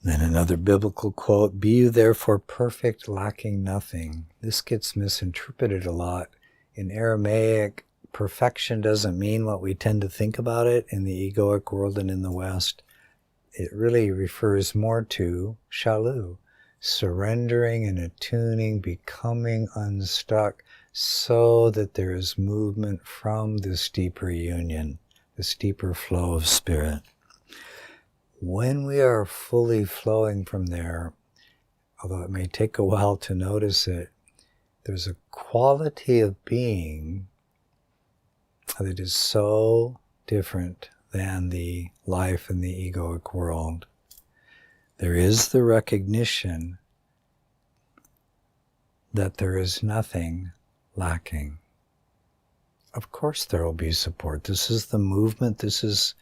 Then another biblical quote, "Be you therefore perfect, lacking nothing." This gets misinterpreted a lot. In Aramaic, perfection doesn't mean what we tend to think about it in the egoic world and in the West. It really refers more to shalu, surrendering and attuning, becoming unstuck, so that there is movement from this deeper union, this deeper flow of spirit. When we are fully flowing from there, although it may take a while to notice it, there's a quality of being that is so different than the life in the egoic world. There is the recognition that there is nothing lacking. Of course there will be support. This is the movement. This is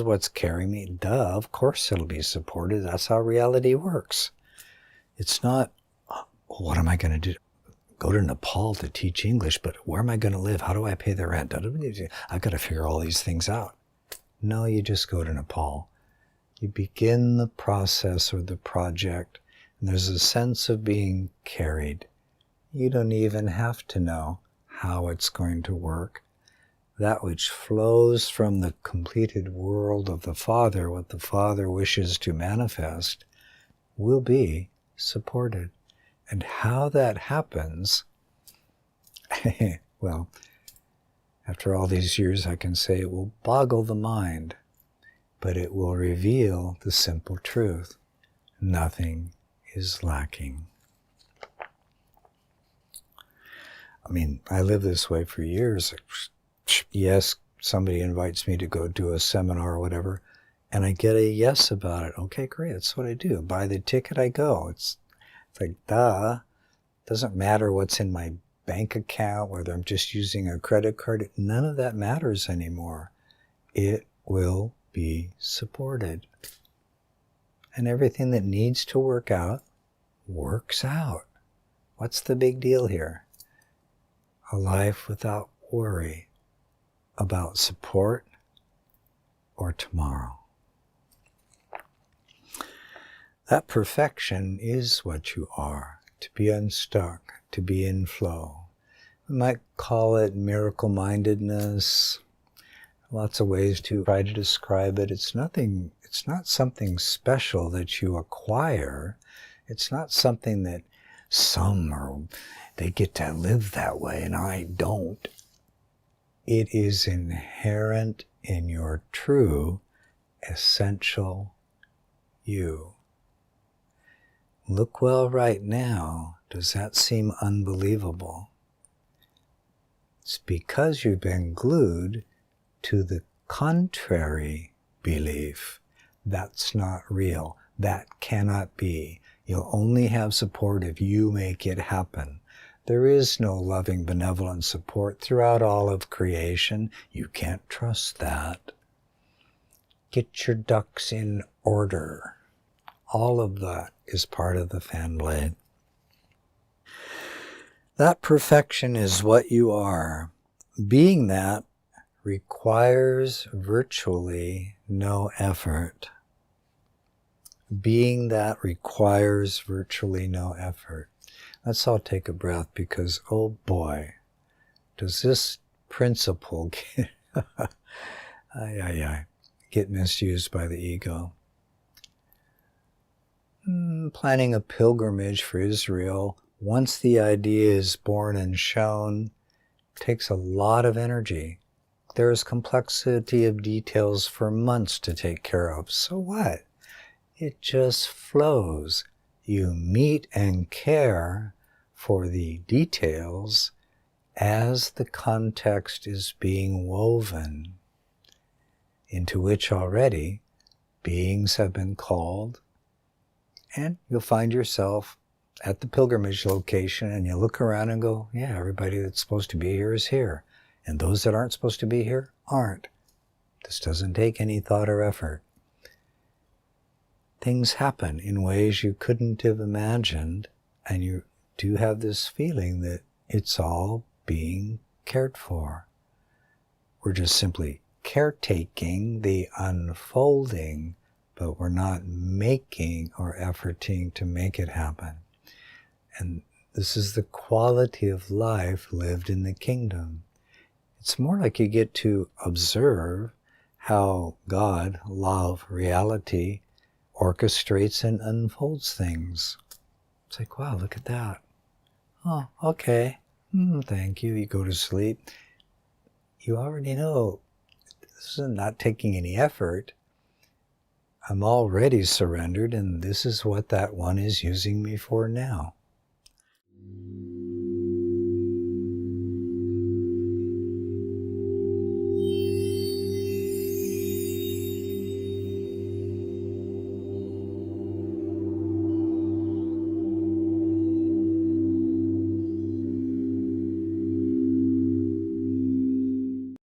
what's carrying me. Duh, of course it'll be supported. That's how reality works. It's not, what am I going to do? Go to Nepal to teach English, but where am I going to live? How do I pay the rent? I've got to figure all these things out. No, you just go to Nepal. You begin the process or the project, and there's a sense of being carried. You don't even have to know how it's going to work. That which flows from the completed world of the Father, what the Father wishes to manifest, will be supported. And how that happens, well, after all these years I can say it will boggle the mind, but it will reveal the simple truth. Nothing is lacking. I mean, I lived this way for years. Yes, somebody invites me to go do a seminar or whatever, and I get a yes about it. Okay, great, that's what I do. Buy the ticket, I go. It's like, duh. Doesn't matter what's in my bank account, whether I'm just using a credit card. None of that matters anymore. It will be supported. And everything that needs to work out, works out. What's the big deal here? A life without worry about support or tomorrow. That perfection is what you are, to be unstuck, to be in flow. We might call it miracle-mindedness, lots of ways to try to describe it. It's not something special that you acquire. It's not something that they get to live that way and I don't. It is inherent in your true, essential you. Look well right now. Does that seem unbelievable? It's because you've been glued to the contrary belief. That's not real. That cannot be. You'll only have support if you make it happen. There is no loving, benevolent support throughout all of creation. You can't trust that. Get your ducks in order. All of that is part of the fan blade. That perfection is what you are. Being that requires virtually no effort. Being that requires virtually no effort. Let's all take a breath because, oh boy, does this principle get misused by the ego. Planning a pilgrimage for Israel, once the idea is born and shown, takes a lot of energy. There is complexity of details for months to take care of. So what? It just flows. You meet and care for the details as the context is being woven, into which already beings have been called, and you'll find yourself at the pilgrimage location and you look around and go, yeah, everybody that's supposed to be here is here. And those that aren't supposed to be here aren't. This doesn't take any thought or effort. Things happen in ways you couldn't have imagined, and you do have this feeling that it's all being cared for. We're just simply caretaking the unfolding, but we're not making or efforting to make it happen. And this is the quality of life lived in the kingdom. It's more like you get to observe how God, law of reality, orchestrates and unfolds things. It's like, wow, look at that. Oh, okay. Thank you. You go to sleep. You already know this is not taking any effort. I'm already surrendered, and this is what that one is using me for now.